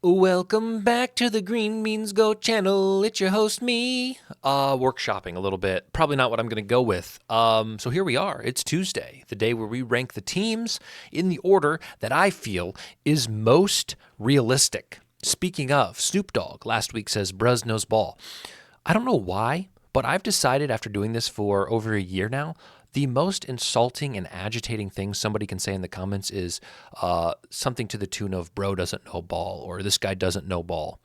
Welcome back to the Green Means Go channel. It's your host, me. Workshopping a little bit. Probably not what I'm going to go with. So here we are. It's Tuesday, the day where we rank the teams in the order that I feel is most realistic. Speaking of, Snoop Dogg last week says Bruz knows ball. I don't know why, but I've decided after doing this for over a year now, the most insulting and agitating thing somebody can say in the comments is something to the tune of bro doesn't know ball or this guy doesn't know ball.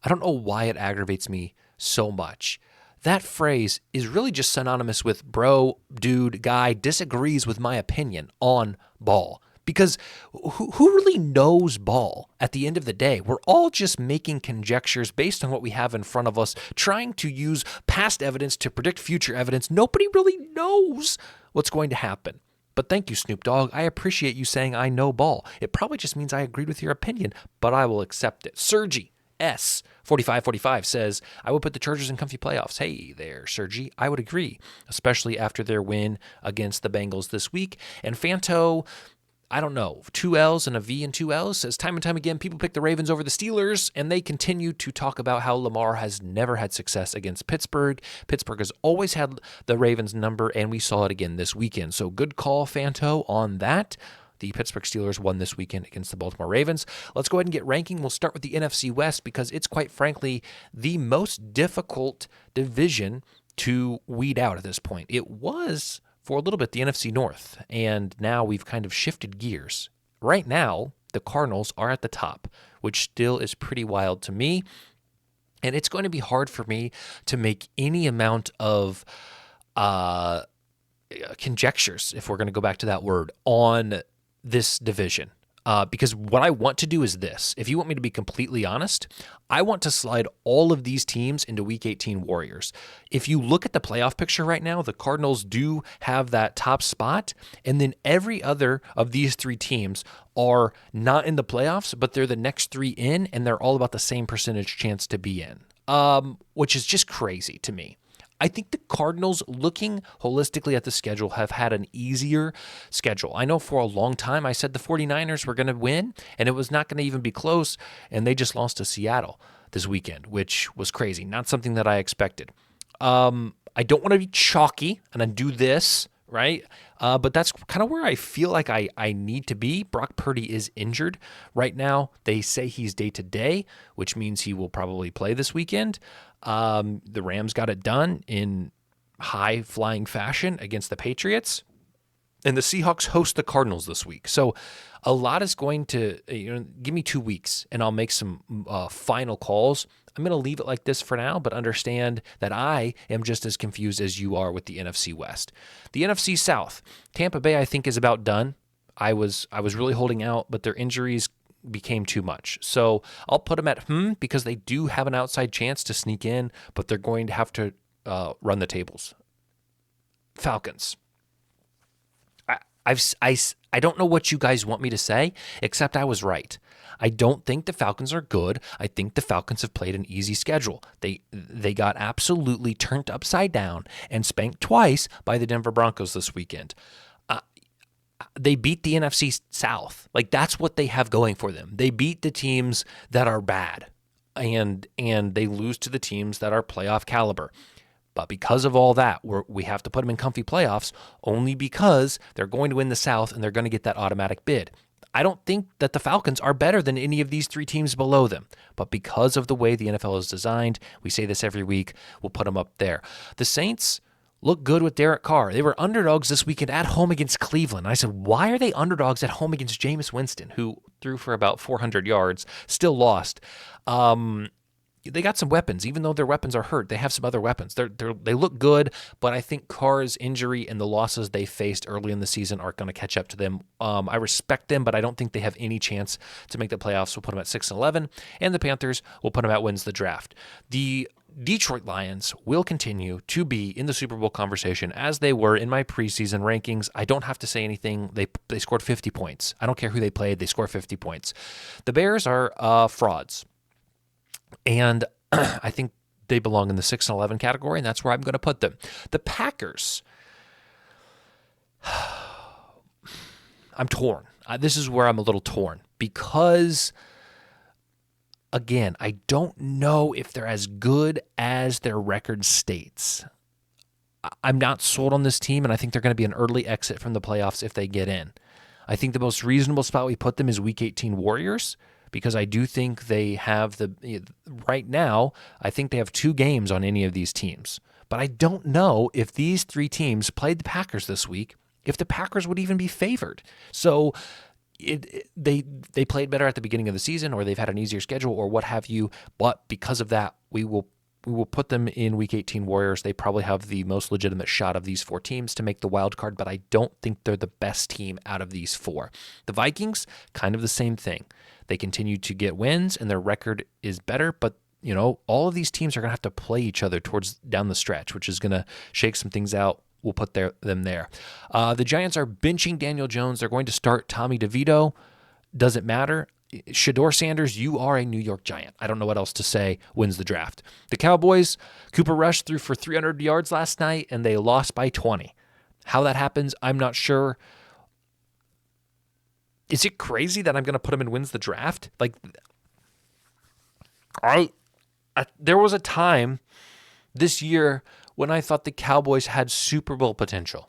I don't know why it aggravates me so much. That phrase is really just synonymous with bro, dude, guy disagrees with my opinion on ball. Because who really knows ball at the end of the day? We're all just making conjectures based on what we have in front of us, trying to use past evidence to predict future evidence. Nobody really knows what's going to happen. But thank you, Snoop Dogg. I appreciate you saying I know ball. It probably just means I agreed with your opinion, but I will accept it. Sergi S. 4545 says, I would put the Chargers in comfy playoffs. Hey there, Sergi. I would agree, especially after their win against the Bengals this week. And Fanto, I don't know, 2 L's and a V and 2 L's, says time and time again, people pick the Ravens over the Steelers, and they continue to talk about how Lamar has never had success against Pittsburgh. Pittsburgh has always had the Ravens number, and we saw it again this weekend. So good call, Fanto, on that. The Pittsburgh Steelers won this weekend against the Baltimore Ravens. Let's go ahead and get ranking. We'll start with the NFC West because it's quite frankly the most difficult division to weed out at this point. It was for a little bit the NFC North, and now we've kind of shifted gears. Right now, the Cardinals are at the top, which still is pretty wild to me, and it's going to be hard for me to make any amount of conjectures, if we're going to go back to that word, on this division. Because what I want to do is this. If you want me to be completely honest, I want to slide all of these teams into Week 18 Warriors. If you look at the playoff picture right now, the Cardinals do have that top spot, and then every other of these three teams are not in the playoffs, but they're the next three in, and they're all about the same percentage chance to be in, which is just crazy to me. I think the Cardinals, looking holistically at the schedule, have had an easier schedule. I know for a long time I said the 49ers were going to win, and it was not going to even be close, and they just lost to Seattle this weekend, which was crazy. Not something that I expected. I don't want to be chalky, and I do this, right? But that's kind of where I feel like I need to be. Brock Purdy is injured right now. They say he's day-to-day, which means he will probably play this weekend. The Rams got it done in high-flying fashion against the Patriots, and the Seahawks host the Cardinals this week. So a lot is going to, give me 2 weeks, and I'll make some final calls. I'm going to leave it like this for now, but understand that I am just as confused as you are with the NFC West. The NFC South, Tampa Bay, I think, is about done. I was really holding out, but their injuries became too much. So I'll put them at because they do have an outside chance to sneak in, but they're going to have to run the tables. Falcons. I don't know what you guys want me to say, except I was right. I don't think the Falcons are good. I think the Falcons have played an easy schedule. They got absolutely turned upside down and spanked twice by the Denver Broncos this weekend. They beat the NFC South. Like, that's what they have going for them. They beat the teams that are bad, and they lose to the teams that are playoff caliber. But because of all that, we have to put them in comfy playoffs only because they're going to win the South and they're going to get that automatic bid. I don't think that the Falcons are better than any of these three teams below them. But because of the way the NFL is designed, we say this every week, we'll put them up there. The Saints look good with Derek Carr. They were underdogs this weekend at home against Cleveland. I said, why are they underdogs at home against Jameis Winston, who threw for about 400 yards, still lost? They got some weapons. Even though their weapons are hurt, they have some other weapons. They look good, but I think Carr's injury and the losses they faced early in the season are going to catch up to them. I respect them, but I don't think they have any chance to make the playoffs. We'll put them at 6-11, and the Panthers will put them at wins the draft. The Detroit Lions will continue to be in the Super Bowl conversation as they were in my preseason rankings. I don't have to say anything. They scored 50 points. I don't care who they played. They scored 50 points. The Bears are frauds. And I think they belong in the 6-11 category, and that's where I'm going to put them. The Packers, I'm torn. This is where I'm a little torn because again, I don't know if they're as good as their record states. I'm not sold on this team, and I think they're going to be an early exit from the playoffs if they get in. I think the most reasonable spot we put them is Week 18 Warriors, because I do think they have right now, I think they have 2 games on any of these teams. But I don't know if these 3 teams played the Packers this week, if the Packers would even be favored. So they played better at the beginning of the season, or they've had an easier schedule, or what have you. But because of that, we will put them in Week 18 Warriors. They probably have the most legitimate shot of these 4 teams to make the wild card, but I don't think they're the best team out of these 4. The Vikings, kind of the same thing. They continue to get wins, and their record is better, but all of these teams are going to have to play each other towards down the stretch, which is going to shake some things out. We'll put them there. The Giants are benching Daniel Jones. They're going to start Tommy DeVito. Doesn't matter. Shedeur Sanders, you are a New York Giant. I don't know what else to say. Wins the draft. The Cowboys, Cooper Rush threw for 300 yards last night, and they lost by 20. How that happens, I'm not sure. Is it crazy that I'm going to put him in wins the draft? There was a time this year when I thought the Cowboys had Super Bowl potential,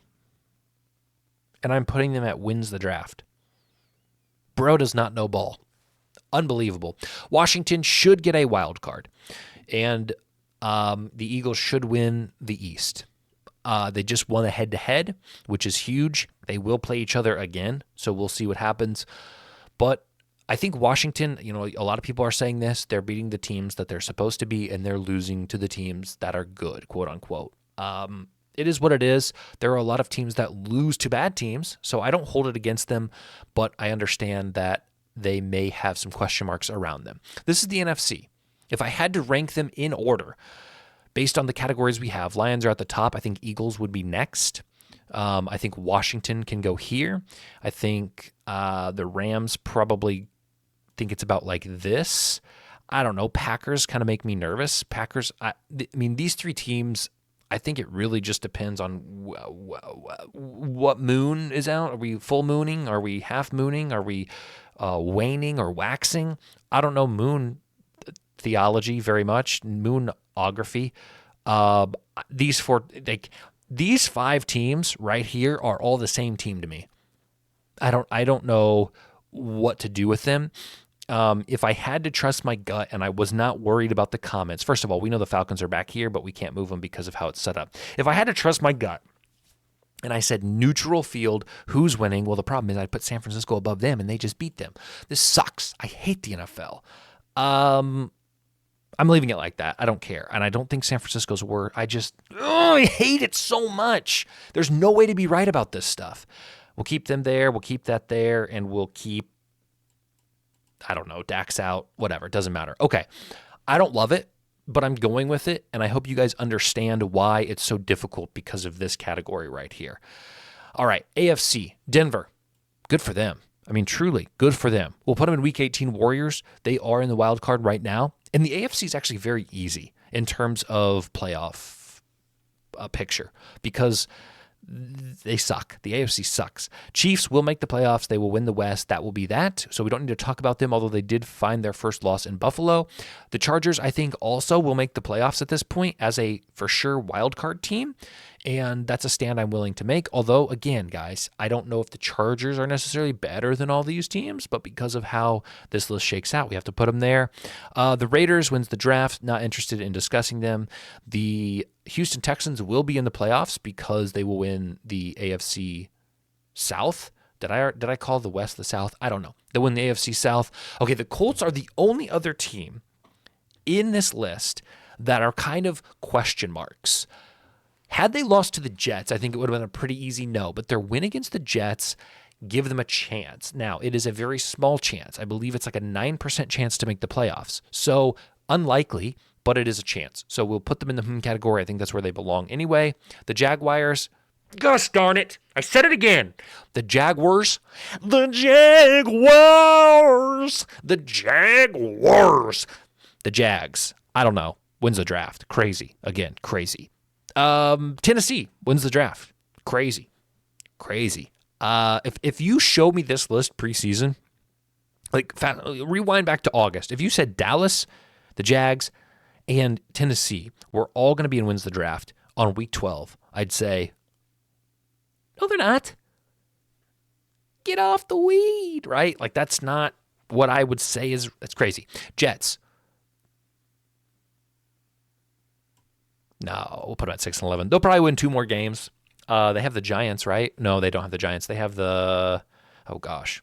and I'm putting them at wins the draft. Bro does not know ball. Unbelievable. Washington should get a wild card, and the Eagles should win the East. They just won a head-to-head, which is huge. They will play each other again, so we'll see what happens. But I think Washington, a lot of people are saying this, they're beating the teams that they're supposed to be, and they're losing to the teams that are good, quote unquote. It is what it is. There are a lot of teams that lose to bad teams, so I don't hold it against them, but I understand that they may have some question marks around them. This is the NFC. If I had to rank them in order, based on the categories we have, Lions are at the top. I think Eagles would be next. I think Washington can go here. I think the Rams probably think it's about like this. I don't know. Packers kind of make me nervous. Packers, I mean, these 3 teams, I think it really just depends on what moon is out. Are we full mooning? Are we half mooning? Are we waning or waxing? I don't know moon theology very much, moonography. These 5 teams right here are all the same team to me. I don't know what to do with them. If I had to trust my gut and I was not worried about the comments, first of all, we know the Falcons are back here, but we can't move them because of how it's set up. If I had to trust my gut and I said neutral field, who's winning? Well, the problem is I put San Francisco above them and they just beat them. This sucks. I hate the NFL. I'm leaving it like that. I don't care. And I don't think San Francisco's worth. I hate it so much. There's no way to be right about this stuff. We'll keep them there. We'll keep that there. And we'll keep, I don't know, Dax out, whatever. It doesn't matter. Okay. I don't love it, but I'm going with it. And I hope you guys understand why it's so difficult because of this category right here. All right. AFC, Denver. Good for them. I mean, truly, good for them. We'll put them in Week 18 Warriors. They are in the wild card right now. And the AFC is actually very easy in terms of playoff picture because they suck. The AFC sucks. Chiefs will make the playoffs. They will win the West. That will be that. So we don't need to talk about them, although they did find their first loss in Buffalo. The Chargers, I think, also will make the playoffs at this point as a for sure wild card team. And that's a stand I'm willing to make. Although, again, guys, I don't know if the Chargers are necessarily better than all these teams, but because of how this list shakes out, we have to put them there. The Raiders wins the draft. Not interested in discussing them. The Houston Texans will be in the playoffs because they will win the AFC South. Did I call the West the South? I don't know. They win the AFC South. Okay, the Colts are the only other team in this list that are kind of question marks. Had they lost to the Jets, I think it would have been a pretty easy no, but their win against the Jets give them a chance. Now, it is a very small chance. I believe it's like a 9% chance to make the playoffs. So unlikely, but it is a chance. So we'll put them in the category. I think that's where they belong anyway. The Jaguars, gosh darn it, I said it again. The Jaguars, the Jags, I don't know, wins the draft. Crazy. Again, crazy. Tennessee wins the draft. Crazy. If you show me this list preseason, Like, rewind back to August. If you said Dallas, the Jags, and Tennessee were all going to be in wins the draft on week 12, I'd say, no, they're not. Get off the weed, right? Like, that's not what I would say that's crazy. Jets. No, we'll put them at 6-11. They'll probably win 2 more games. They have the Giants, right? No, they don't have the Giants. They have the, oh gosh.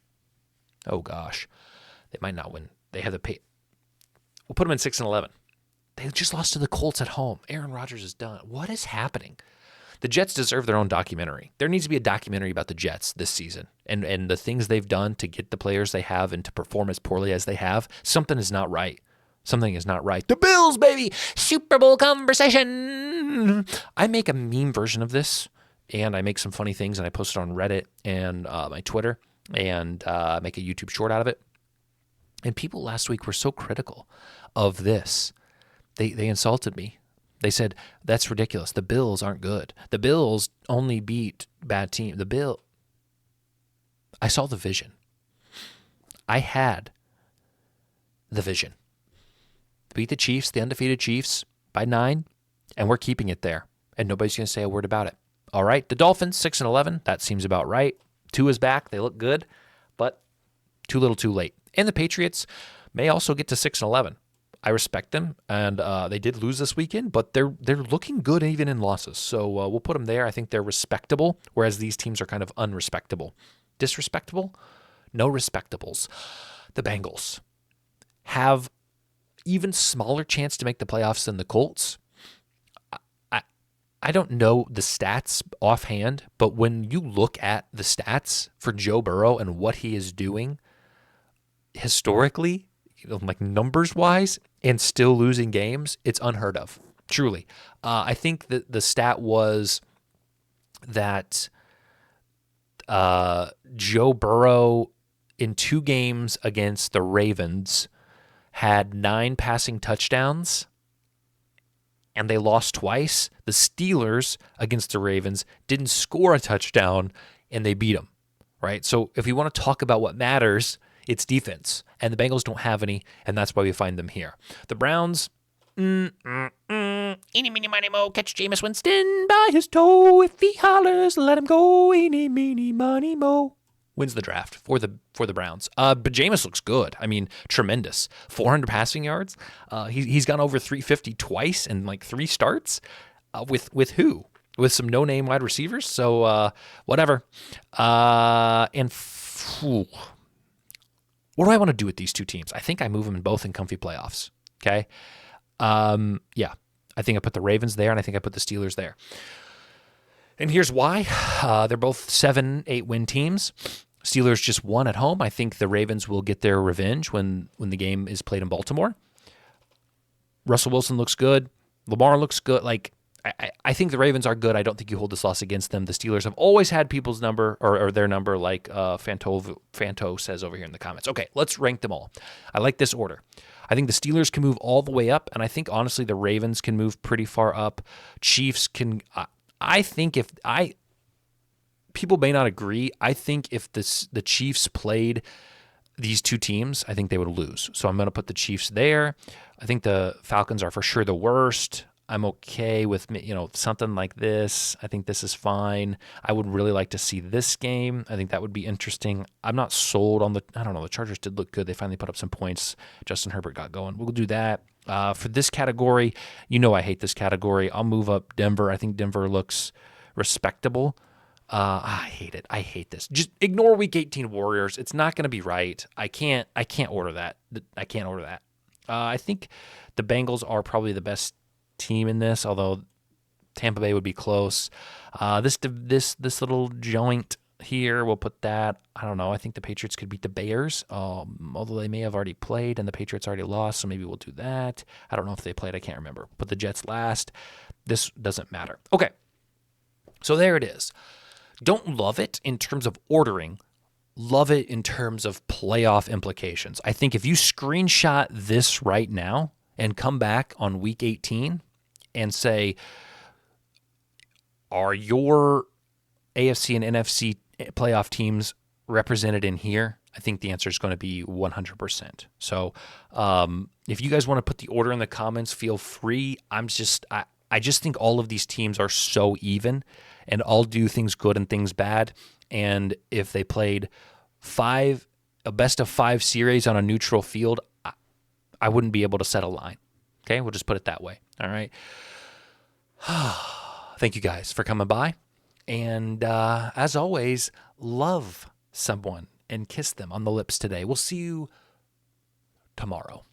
They might not win. They have the we'll put them in 6-11. They just lost to the Colts at home. Aaron Rodgers is done. What is happening? The Jets deserve their own documentary. There needs to be a documentary about the Jets this season and the things they've done to get the players they have and to perform as poorly as they have. Something is not right. Something is not right. The Bills, baby! Super Bowl conversation! I make a meme version of this, and I make some funny things, and I post it on Reddit and my Twitter, and make a YouTube short out of it. And people last week were so critical of this. They insulted me. They said, that's ridiculous. The Bills aren't good. The Bills only beat bad team. I saw the vision. I had the vision. Beat the Chiefs, the undefeated Chiefs, by 9, and we're keeping it there. And nobody's going to say a word about it. All right, the Dolphins, 6-11. That seems about right. 2 is back. They look good, but too little too late. And the Patriots may also get to 6-11. I respect them, and they did lose this weekend, but they're looking good even in losses. So we'll put them there. I think they're respectable, whereas these teams are kind of unrespectable. Disrespectable? No respectables. The Bengals have even smaller chance to make the playoffs than the Colts. I don't know the stats offhand, but when you look at the stats for Joe Burrow and what he is doing historically, like numbers-wise, and still losing games, it's unheard of, truly. I think that the stat was that Joe Burrow in 2 games against the Ravens had 9 passing touchdowns, and they lost twice. The Steelers against the Ravens didn't score a touchdown, and they beat them, right? So if you want to talk about what matters, it's defense, and the Bengals don't have any, and that's why we find them here. The Browns, eeny, meeny, miny, mo, catch Jameis Winston by his toe. If he hollers, let him go. Eeny, meeny, miny, mo. Wins the draft for the Browns. But Jameis looks good. I mean, tremendous. 400 passing yards. He's gone over 350 twice in like 3 starts. With who? With some no-name wide receivers. So whatever. What do I want to do with these 2 teams? I think I move them both in comfy playoffs. Okay. Yeah. I think I put the Ravens there, and I think I put the Steelers there. And here's why. They're both 7-8 win teams. Steelers just won at home. I think the Ravens will get their revenge when the game is played in Baltimore. Russell Wilson looks good. Lamar looks good. Like, I think the Ravens are good. I don't think you hold this loss against them. The Steelers have always had people's number or their number, like Fanto says over here in the comments. Okay, let's rank them all. I like this order. I think the Steelers can move all the way up, and I think, honestly, the Ravens can move pretty far up. Chiefs can... I think people may not agree. I think if the Chiefs played these 2 teams, I think they would lose. So I'm going to put the Chiefs there. I think the Falcons are for sure the worst. I'm okay with, something like this. I think this is fine. I would really like to see this game. I think that would be interesting. I'm not sold on I don't know, the Chargers did look good. They finally put up some points. Justin Herbert got going. We'll do that. For this category, I hate this category. I'll move up Denver. I think Denver looks respectable. I hate it. I hate this. Just ignore Week 18 Warriors. It's not going to be right. I can't order that. I can't order that. I think the Bengals are probably the best team in this, although Tampa Bay would be close. This little joint here, we'll put that. I don't know. I think the Patriots could beat the Bears, although they may have already played and the Patriots already lost, so maybe we'll do that. I don't know if they played. I can't remember. Put the Jets last. This doesn't matter. Okay, so there it is. Don't love it in terms of ordering. Love it in terms of playoff implications. I think if you screenshot this right now and come back on Week 18 and say, are your AFC and NFC playoff teams represented in here? I think the answer is going to be 100%. So if you guys want to put the order in the comments, feel free. I just think all of these teams are so even and all do things good and things bad. And if they played a best of 5 series on a neutral field, I wouldn't be able to set a line. Okay, we'll just put it that way. All right. Thank you guys for coming by. And as always, love someone and kiss them on the lips today. We'll see you tomorrow.